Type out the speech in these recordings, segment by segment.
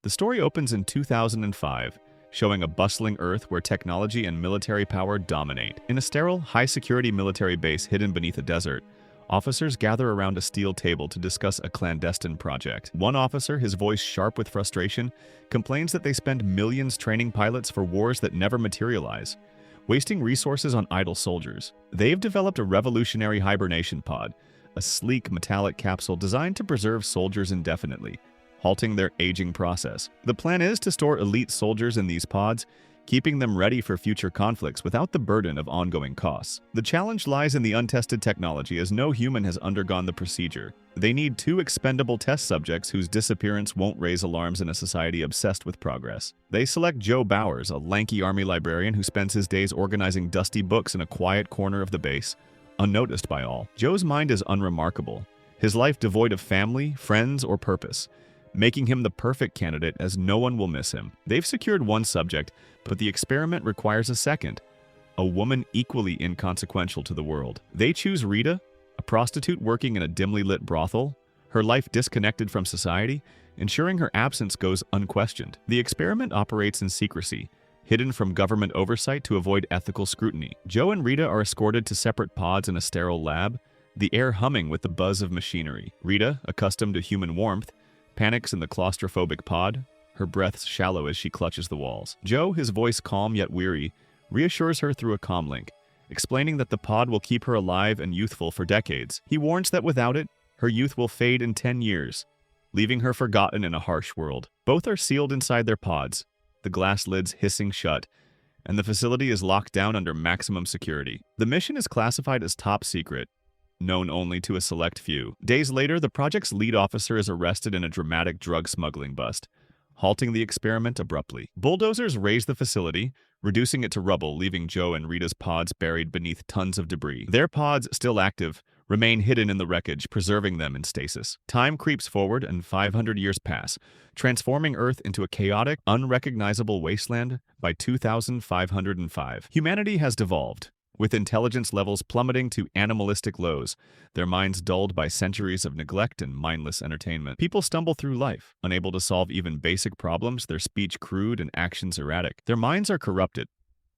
The story opens in 2005, showing a bustling Earth where technology and military power dominate. In a sterile, high-security military base hidden beneath a desert, officers gather around a steel table to discuss a clandestine project. One officer, his voice sharp with frustration, complains that they spend millions training pilots for wars that never materialize, wasting resources on idle soldiers. They've developed a revolutionary hibernation pod, a sleek metallic capsule designed to preserve soldiers indefinitely, halting their aging process. The plan is to store elite soldiers in these pods, keeping them ready for future conflicts without the burden of ongoing costs. The challenge lies in the untested technology, as no human has undergone the procedure. They need 2 expendable test subjects whose disappearance won't raise alarms in a society obsessed with progress. They select Joe Bowers, a lanky army librarian who spends his days organizing dusty books in a quiet corner of the base, unnoticed by all. Joe's mind is unremarkable, his life devoid of family, friends, or purpose, making him the perfect candidate as no one will miss him. They've secured 1 subject, but the experiment requires a second, a woman equally inconsequential to the world. They choose Rita, a prostitute working in a dimly lit brothel, her life disconnected from society, ensuring her absence goes unquestioned. The experiment operates in secrecy, hidden from government oversight to avoid ethical scrutiny. Joe and Rita are escorted to separate pods in a sterile lab, the air humming with the buzz of machinery. Rita, accustomed to human warmth, panics in the claustrophobic pod, her breath shallow as she clutches the walls. Joe, his voice calm yet weary, reassures her through a comlink, explaining that the pod will keep her alive and youthful for decades. He warns that without it, her youth will fade in 10 years, leaving her forgotten in a harsh world. Both are sealed inside their pods, the glass lids hissing shut, and the facility is locked down under maximum security. The mission is classified as top secret, known only to a select few. Days later, the project's lead officer is arrested in a dramatic drug smuggling bust, halting the experiment abruptly. Bulldozers raze the facility, reducing it to rubble, leaving Joe and Rita's pods buried beneath tons of debris. Their pods, still active, remain hidden in the wreckage, preserving them in stasis. Time creeps forward and 500 years pass, transforming Earth into a chaotic, unrecognizable wasteland by 2505. Humanity has devolved, with intelligence levels plummeting to animalistic lows, their minds dulled by centuries of neglect and mindless entertainment. People stumble through life, unable to solve even basic problems, their speech crude and actions erratic. Their minds are corrupted,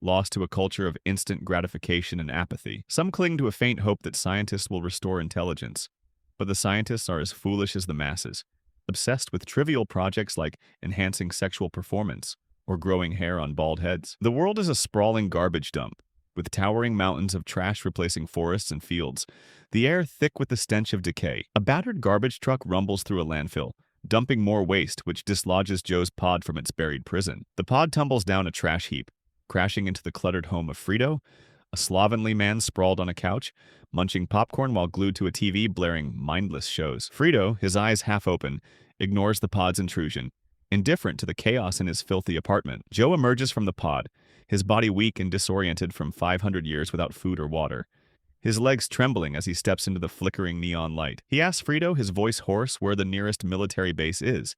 lost to a culture of instant gratification and apathy. Some cling to a faint hope that scientists will restore intelligence, but the scientists are as foolish as the masses, obsessed with trivial projects like enhancing sexual performance or growing hair on bald heads. The world is a sprawling garbage dump, with towering mountains of trash replacing forests and fields, the air thick with the stench of decay. A battered garbage truck rumbles through a landfill, dumping more waste which dislodges Joe's pod from its buried prison. The pod tumbles down a trash heap, crashing into the cluttered home of Frito, a slovenly man sprawled on a couch, munching popcorn while glued to a TV blaring mindless shows. Frito, his eyes half open, ignores the pod's intrusion, indifferent to the chaos in his filthy apartment. Joe emerges from the pod, his body weak and disoriented from 500 years without food or water, his legs trembling as he steps into the flickering neon light. He asks Frito, his voice hoarse, where the nearest military base is,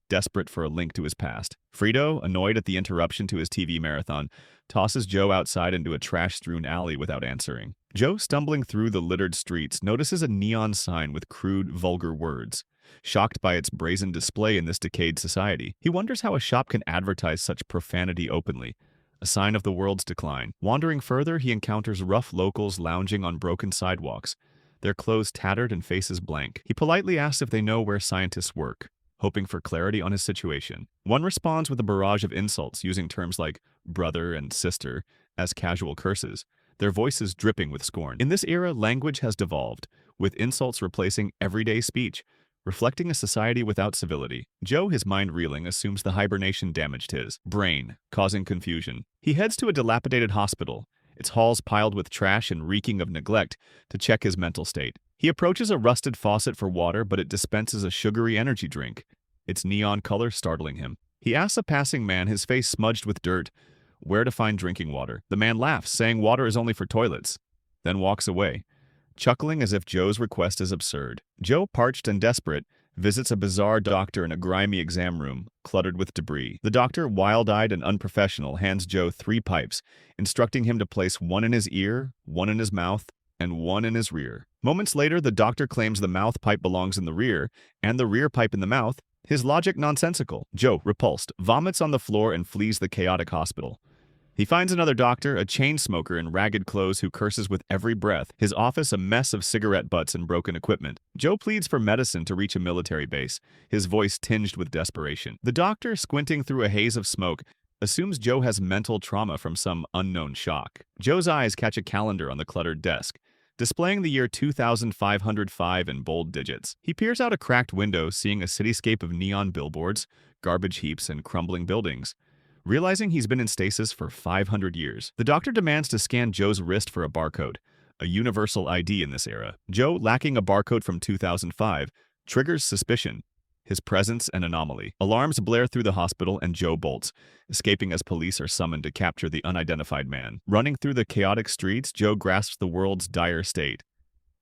desperate for a link to his past. Frito, annoyed at the interruption to his TV marathon, tosses Joe outside into a trash-strewn alley without answering. Joe, stumbling through the littered streets, notices a neon sign with crude, vulgar words. Shocked by its brazen display in this decayed society, he wonders how a shop can advertise such profanity openly, a sign of the world's decline. Wandering further, he encounters rough locals lounging on broken sidewalks, their clothes tattered and faces blank. He politely asks if they know where scientists work, hoping for clarity on his situation. One responds with a barrage of insults, using terms like brother and sister as casual curses, their voices dripping with scorn. In this era, language has devolved, with insults replacing everyday speech, reflecting a society without civility. Joe, his mind reeling, assumes the hibernation damaged his brain, causing confusion. He heads to a dilapidated hospital, its halls piled with trash and reeking of neglect, to check his mental state. He approaches a rusted faucet for water, but it dispenses a sugary energy drink, its neon color startling him. He asks a passing man, his face smudged with dirt, where to find drinking water. The man laughs, saying water is only for toilets, then walks away, chuckling as if Joe's request is absurd. Joe, parched and desperate, visits a bizarre doctor in a grimy exam room, cluttered with debris. The doctor, wild-eyed and unprofessional, hands Joe 3 pipes, instructing him to place one in his ear, one in his mouth, and one in his rear. Moments later, the doctor claims the mouth pipe belongs in the rear, and the rear pipe in the mouth, His logic nonsensical. Joe, repulsed, vomits on the floor and flees the chaotic hospital. He finds another doctor, a chain smoker in ragged clothes who curses with every breath, his office a mess of cigarette butts and broken equipment. Joe pleads for medicine to reach a military base, his voice tinged with desperation. The doctor, squinting through a haze of smoke, assumes Joe has mental trauma from some unknown shock. Joe's eyes catch a calendar on the cluttered desk, displaying the year 2505 in bold digits. He peers out a cracked window, seeing a cityscape of neon billboards, garbage heaps, and crumbling buildings. Realizing he's been in stasis for 500 years, the doctor demands to scan Joe's wrist for a barcode, a universal ID in this era. Joe, lacking a barcode from 2005, triggers suspicion. His presence an anomaly. Alarms blare through the hospital and Joe bolts, escaping as police are summoned to capture the unidentified man. Running through the chaotic streets, Joe grasps the world's dire state.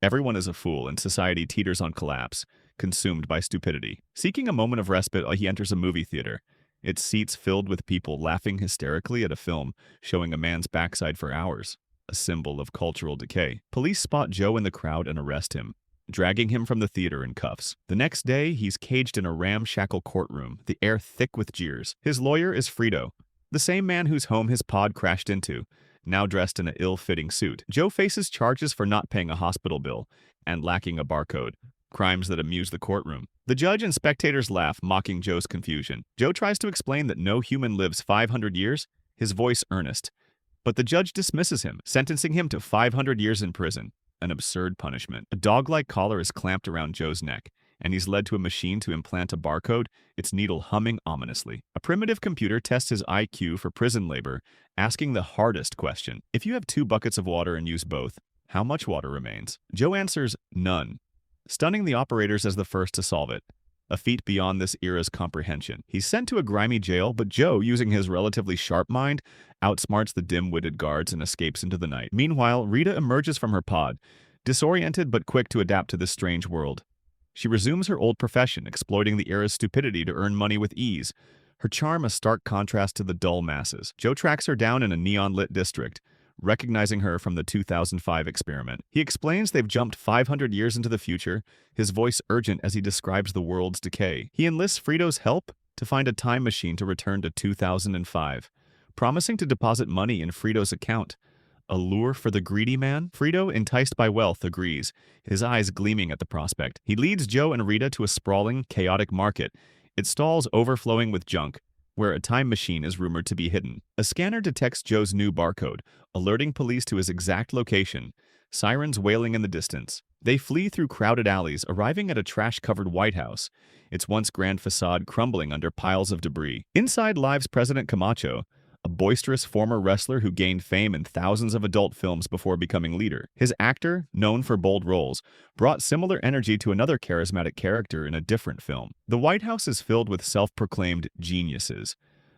Everyone is a fool and society teeters on collapse, consumed by stupidity. Seeking a moment of respite, he enters a movie theater, its seats filled with people laughing hysterically at a film showing a man's backside for hours, a symbol of cultural decay. Police spot Joe in the crowd and arrest him, dragging him from the theater in cuffs. The next day, he's caged in a ramshackle courtroom, the air thick with jeers. His lawyer is Frito, the same man whose home his pod crashed into, now dressed in an ill-fitting suit. Joe faces charges for not paying a hospital bill and lacking a barcode, crimes that amuse the courtroom. The judge and spectators laugh, mocking Joe's confusion. Joe tries to explain that no human lives 500 years, his voice earnest. But the judge dismisses him, sentencing him to 500 years in prison, an absurd punishment. A dog-like collar is clamped around Joe's neck, and he's led to a machine to implant a barcode, its needle humming ominously. A primitive computer tests his IQ for prison labor, asking the hardest question. If you have 2 buckets of water and use both, how much water remains? Joe answers, none, stunning the operators as the first to solve it, a feat beyond this era's comprehension. He's sent to a grimy jail, but Joe, using his relatively sharp mind, outsmarts the dim-witted guards and escapes into the night. Meanwhile, Rita emerges from her pod, disoriented but quick to adapt to this strange world. She resumes her old profession, exploiting the era's stupidity to earn money with ease, her charm a stark contrast to the dull masses. Joe tracks her down in a neon-lit district, recognizing her from the 2005 experiment. He explains they've jumped 500 years into the future, his voice urgent as he describes the world's decay. He enlists Frito's help to find a time machine to return to 2005, promising to deposit money in Frito's account. A lure for the greedy man? Frito, enticed by wealth, agrees, his eyes gleaming at the prospect. He leads Joe and Rita to a sprawling, chaotic market, its stalls overflowing with junk, where a time machine is rumored to be hidden. A scanner detects Joe's new barcode, alerting police to his exact location, sirens wailing in the distance. They flee through crowded alleys, arriving at a trash-covered White House, its once grand facade crumbling under piles of debris. Inside lives President Camacho, a boisterous former wrestler who gained fame in thousands of adult films before becoming leader. His actor, known for bold roles, brought similar energy to another charismatic character in a different film. The White House is filled with self-proclaimed geniuses,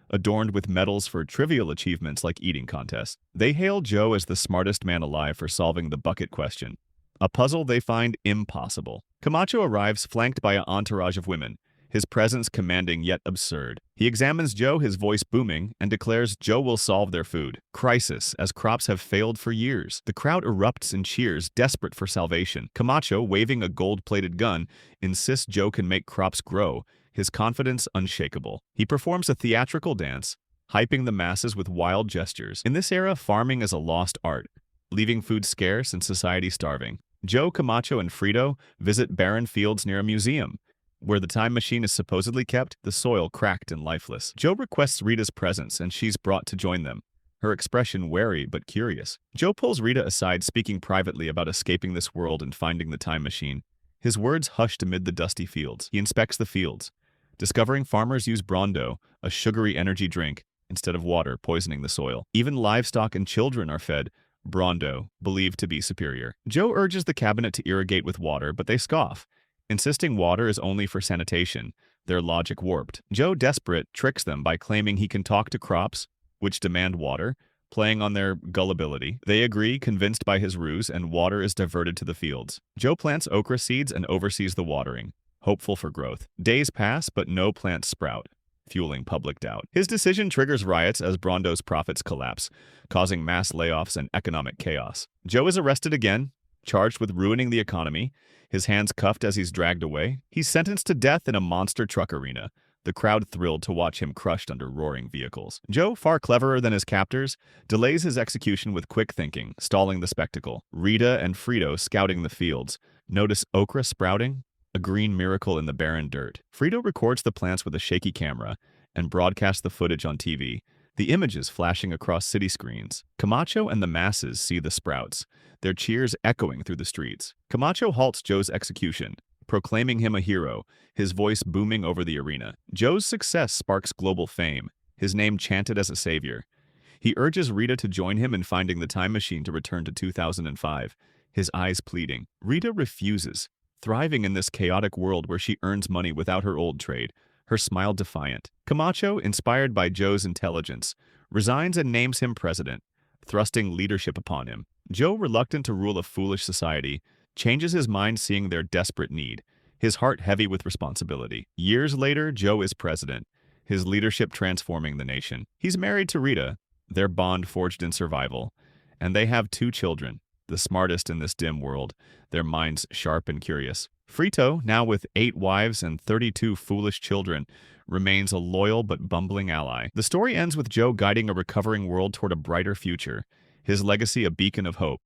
adorned with medals for trivial achievements like eating contests. They hail Joe as the smartest man alive for solving the bucket question, a puzzle they find impossible. Camacho arrives flanked by an entourage of women, his presence commanding yet absurd. He examines Joe, his voice booming, and declares Joe will solve their food. Crisis, as crops have failed for years. The crowd erupts in cheers, desperate for salvation. Camacho, waving a gold-plated gun, insists Joe can make crops grow, his confidence unshakable. He performs a theatrical dance, hyping the masses with wild gestures. In this era, farming is a lost art, leaving food scarce and society starving. Joe, Camacho, and Frito visit barren fields near a museum, where the time machine is supposedly kept, the soil cracked and lifeless. Joe requests Rita's presence, and she's brought to join them, her expression wary but curious. Joe pulls Rita aside, speaking privately about escaping this world and finding the time machine. His words hushed amid the dusty fields. He inspects the fields, discovering farmers use Brondo, a sugary energy drink, instead of water, poisoning the soil. Even livestock and children are fed Brondo, believed to be superior. Joe urges the cabinet to irrigate with water, but they scoff, insisting water is only for sanitation, their logic warped. Joe, desperate, tricks them by claiming he can talk to crops, which demand water, playing on their gullibility. They agree, convinced by his ruse, and water is diverted to the fields. Joe plants okra seeds and oversees the watering, hopeful for growth. Days pass, but no plants sprout, fueling public doubt. His decision triggers riots as Brondo's profits collapse, causing mass layoffs and economic chaos. Joe is arrested again, charged with ruining the economy, his hands cuffed as he's dragged away. He's sentenced to death in a monster truck arena, the crowd thrilled to watch him crushed under roaring vehicles. Joe, far cleverer than his captors, delays his execution with quick thinking, stalling the spectacle. Rita and Frito scouting the fields. Notice okra sprouting? A green miracle in the barren dirt. Frito records the plants with a shaky camera and broadcasts the footage on TV, the images flashing across city screens. Camacho and the masses see the sprouts, their cheers echoing through the streets. Camacho halts Joe's execution, proclaiming him a hero, his voice booming over the arena. Joe's success sparks global fame, his name chanted as a savior. He urges Rita to join him in finding the time machine to return to 2005, his eyes pleading. Rita refuses, thriving in this chaotic world where she earns money without her old trade, her smile defiant. Camacho, inspired by Joe's intelligence, resigns and names him president, thrusting leadership upon him. Joe, reluctant to rule a foolish society, changes his mind seeing their desperate need, his heart heavy with responsibility. Years later, Joe is president, his leadership transforming the nation. He's married to Rita, their bond forged in survival, and they have 2 children, the smartest in this dim world, their minds sharp and curious. Frito, now with 8 wives and 32 foolish children, remains a loyal but bumbling ally. The story ends with Joe guiding a recovering world toward a brighter future, his legacy a beacon of hope.